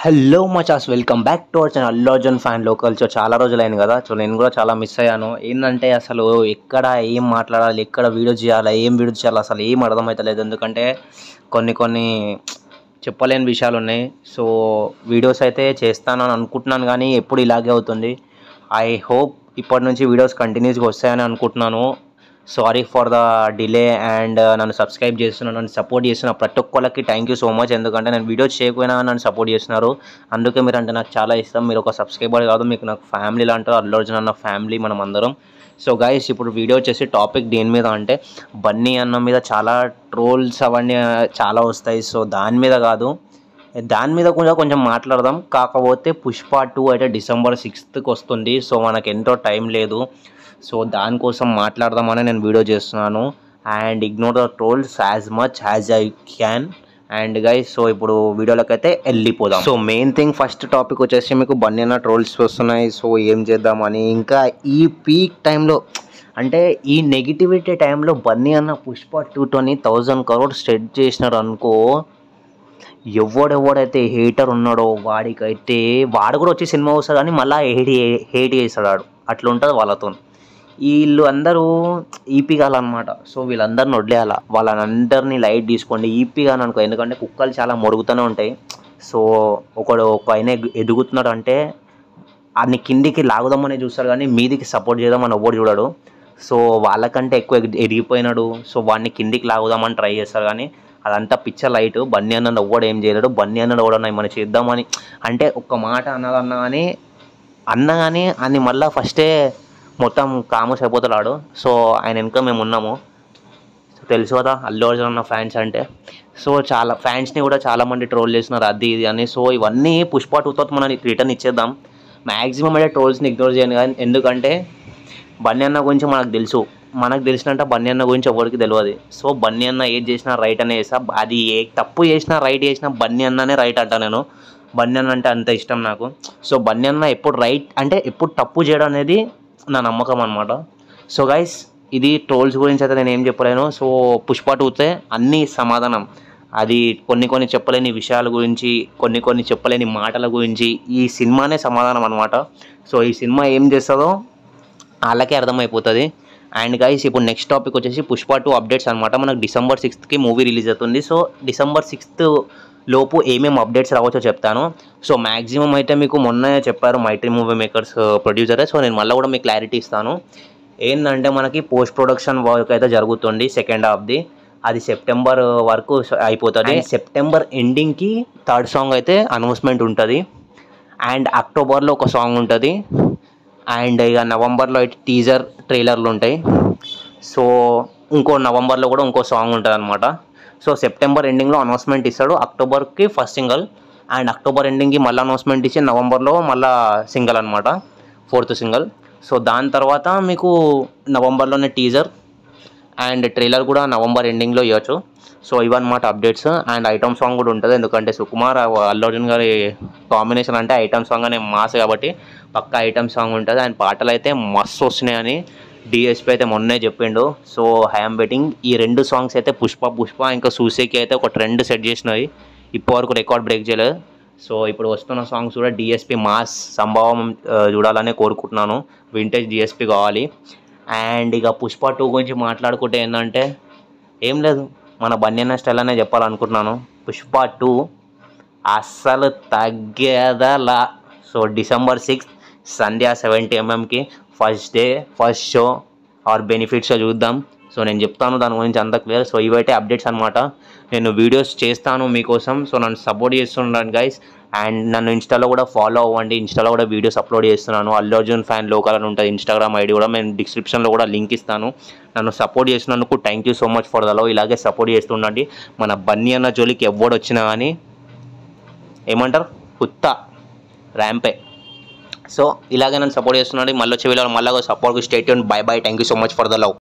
Hello మచాస్, welcome back to our channel Allu Arjun fan local. చాలా రోజులైంది కదా. నేను కూడా చాలా మిస్ అయ్యాను. ఏంటంటే అసలు ఎక్కడ ఏం మాట్లాడాలి, ఎక్కడ వీడియో చేయాలి, ఏం వీడియో చేయాలి అసలు ఏం అర్థమవుతలేదు. ఎందుకంటే కొన్ని చెప్పలేని విషయాలు ఉన్నాయి. సో వీడియోస్ అయితే చేస్తానని అనుకుంటున్నాను, కానీ ఎప్పుడు ఇలాగే అవుతుంది. ఐ హోప్ ఇప్పటి నుంచి వీడియోస్ కంటిన్యూస్గా వస్తాయని అనుకుంటున్నాను. Sorry for the delay. And నన్ను సబ్స్క్రైబ్ చేస్తున్నారు, నన్ను సపోర్ట్ చేస్తున్న ప్రతి ఒక్కళ్ళకి థ్యాంక్ యూ సో మచ్. ఎందుకంటే నేను వీడియోస్ చేయకపోయినా నన్ను సపోర్ట్ చేస్తున్నారు. అందుకే మీరు అంటే నాకు చాలా ఇష్టం. మీరు ఒక సబ్స్క్రైబర్ కాదు, మీకు నాకు ఫ్యామిలీ లాంటారు. అల్లు అర్జున్ అన్న ఫ్యామిలీ మనం అందరం. సో గైస్, ఇప్పుడు వీడియో వచ్చేసి టాపిక్ దేని మీద అంటే బన్నీ అన్న మీద చాలా ట్రోల్స్ అవన్నీ చాలా వస్తాయి. సో దాని మీద కాదు, దాని మీద కూడా కొంచెం మాట్లాడదాం. కాకపోతే పుష్ప 2 అయితే December 6th వస్తుంది. సో మనకు ఎంతో టైం లేదు. సో దానికోసం మాట్లాడదామని నేను వీడియో చేస్తున్నాను. And ignore the trolls as much as I can. And guys, so ఇప్పుడు వీడియోలోకి అయితే వెళ్ళిపోదాం. So main thing, first topic వచ్చేసి మీకు బన్నీ అన్న ట్రోల్స్ వస్తున్నాయి. సో ఏం చేద్దామని, ఇంకా ఈ పీక్ టైంలో అంటే ఈ నెగిటివిటీ టైంలో బన్నీ అన్న పుష్ప 2తోని 1000 crores సెట్ చేసినారు అనుకో. ఎవడైతే హేటర్ ఉన్నాడో వాడికైతే వాడు కూడా వచ్చి సినిమా వస్తాడు, కానీ మళ్ళీ హేట్ చేస్తాడు. అట్లా ఉంటుంది వాళ్ళతో. వీళ్ళు అందరూ ఈపీ కాలన్నమాట. సో వీళ్ళందరిని వదిలేయాల, వాళ్ళందరినీ లైట్ తీసుకోండి. ఈపీ కాని అనుకో, ఎందుకంటే కుక్కలు చాలా మొరుగుతూనే ఉంటాయి. సో ఒక ఆయన ఎదుగుతున్నాడు అంటే అన్ని కిందికి లాగుదామని చూస్తాడు, కానీ మీదికి సపోర్ట్ చేద్దామని ఎవ్వడు చూడడు. సో వాళ్ళకంటే ఎక్కువ ఎదిగిపోయినాడు. సో వాడిని కిందికి లాగుదామని ట్రై చేస్తారు, కానీ అదంతా పిక్చర్ లైట్. బన్నీ అన్న ఎవ్వడు ఏం చేయలేడు. బన్నీ అన్న ఎవడన్నా మనం చేద్దామని అంటే ఒక్క మాట అన్నదన్నా కానీ అని మళ్ళీ ఫస్టే మొత్తం కామర్స్ అయిపోతున్నాడు. సో ఆయన వెనుక మేము ఉన్నాము. తెలుసు కదా అల్లు అర్జున్ అన్న ఫ్యాన్స్ అంటే. సో చాలా ఫ్యాన్స్ని కూడా చాలామంది ట్రోల్ చేస్తున్నారు, అది ఇది అని. సో ఇవన్నీ పుష్ప 2తో మనం రిటర్న్ ఇచ్చేద్దాం. మ్యాక్సిమం అయితే ట్రోల్స్ని ఇగ్నోర్ చేయండి. కానీ ఎందుకంటే బన్నీ అన్న గురించి మనకు తెలిసినంత బన్నీ అన్న గురించి ఎవరికి తెలియదు. సో బన్నీ అన్న ఏది చేసినా రైట్ అనే చేస్తా. అది ఏ తప్పు చేసినా రైట్ చేసినా బన్నీ అన్ననే రైట్ అంటా నేను. బన్నీ అన్న అంటే అంత ఇష్టం నాకు. సో బన్నీ అన్న ఎప్పుడు రైట్ అంటే ఎప్పుడు తప్పు చేయడం అనేది నా నమ్మకం అనమాట. సో గైస్, ఇది ట్రోల్స్ గురించి అయితే నేను ఏం చెప్పలేను. సో పుష్ప 2తే అన్ని సమాధానం. అది కొన్ని చెప్పలేని విషయాల గురించి, కొన్ని చెప్పలేని మాటల గురించి ఈ సినిమానే సమాధానం అనమాట. సో ఈ సినిమా ఏం చేస్తుందో వాళ్ళకే అర్థమైపోతుంది. అండ్ గైస్, ఇప్పుడు నెక్స్ట్ టాపిక్ వచ్చేసి పుష్ప 2 అప్డేట్స్ అనమాట. మనకు December 6th మూవీ రిలీజ్ అవుతుంది. సో December 6th లోపు ఏమేమి అప్డేట్స్ రావచ్చో చెప్తాను. సో మ్యాక్సిమం అయితే మీకు మొన్న చెప్పారు మైత్రి మూవీ మేకర్స్ ప్రొడ్యూసరే. సో నేను మళ్ళీ కూడా మీకు క్లారిటీ ఇస్తాను. ఏంటంటే మనకి పోస్ట్ ప్రొడక్షన్ వర్క్ అయితే జరుగుతుంది సెకండ్ హాఫ్ది. అది సెప్టెంబర్ వరకు అయిపోతుంది. సెప్టెంబర్ ఎండింగ్కి 3rd సాంగ్ అయితే అనౌన్స్మెంట్ ఉంటుంది. అండ్ అక్టోబర్లో ఒక సాంగ్ ఉంటుంది. అండ్ ఇక నవంబర్లో అయితే టీజర్ ట్రైలర్లు ఉంటాయి. సో నవంబర్లో కూడా ఇంకో సాంగ్ ఉంటుంది అనమాట. సో సెప్టెంబర్ ఎండింగ్లో అనౌన్స్మెంట్ ఇస్తాడు, అక్టోబర్కి ఫస్ట్ సింగల్. అండ్ అక్టోబర్ ఎండింగ్కి మళ్ళీ అనౌన్స్మెంట్ ఇచ్చి నవంబర్లో మళ్ళీ సింగల్ అనమాట, 4th సింగల్. సో దాని తర్వాత మీకు నవంబర్లోనే టీజర్ అండ్ ట్రైలర్ కూడా నవంబర్ ఎండింగ్లో ఇవ్వచ్చు. సో ఇవన్నమాట అప్డేట్స్. అండ్ ఐటమ్ సాంగ్ కూడా ఉంటుంది, ఎందుకంటే సుకుమార్ అల్లు అర్జున్ గారి కాంబినేషన్ అంటే ఐటమ్ సాంగ్ అనే మాస్ కాబట్టి పక్కా ఐటమ్ సాంగ్ ఉంటుంది. అండ్ పాటలు అయితే మస్తు వస్తున్నాయని డిఎస్పీ అయితే మొన్నే చెప్పిండు. So I'm waiting. ఈ 2 సాంగ్స్ అయితే పుష్ప ఇంకా సూసేకి అయితే ఒక ట్రెండ్ సెట్ చేసినవి, ఇప్పటివరకు రికార్డ్ బ్రేక్ చేయలేదు. సో ఇప్పుడు వస్తున్న సాంగ్స్ కూడా డిఎస్పీ మాస్ సంభవం చూడాలని కోరుకుంటున్నాను. వింటేజ్ డిఎస్పీ కావాలి. అండ్ ఇక పుష్ప 2 గురించి మాట్లాడుకుంటే ఏంటంటే ఏం లేదు, మన బన్నీ అన్న స్టైల్ అనే చెప్పాలనుకుంటున్నాను. పుష్ప 2 అస్సలు తగ్గేదలా. సో December 6th సంధ్యా 70 mmకి first day first show or benefit show చూద్దాం. సో నేను చెప్తాను దాని గురించి అంత క్లియర్. సో ఇవైతే అప్డేట్స్ అనమాట. నేను వీడియోస్ చేస్తాను మీకోసం. సో నన్ను సపోర్ట్ చేస్తున్నాను గైస్. అండ్ నన్ను ఇన్స్టాలో కూడా ఫాలో అవ్వండి. ఇన్స్టాలో కూడా వీడియోస్ అప్లోడ్ చేస్తున్నాను. అల్లు అర్జున్ ఫ్యాన్ లోకల్ అని ఉంటుంది ఇన్స్టాగ్రామ్ ఐడి కూడా. నేను డిస్క్రిప్షన్లో కూడా లింక్ ఇస్తాను. నన్ను సపోర్ట్ చేసినందుకు thank you so much for the love. ఇలాగే సపోర్ట్ చేస్తుండండి. మన బన్నీ అన్న జోలికి ఎవ్వడు వచ్చినా కానీ ఏమంటారు, కుత్త ర్యాంపే. సో ఇలాగే నన్ను సపోర్ట్ చేస్తున్నాడు. మళ్ళీ వచ్చే వీళ్ళలో మళ్ళీ సపోర్ట్కి stay tune. Bye bye. Thank you so much for the love.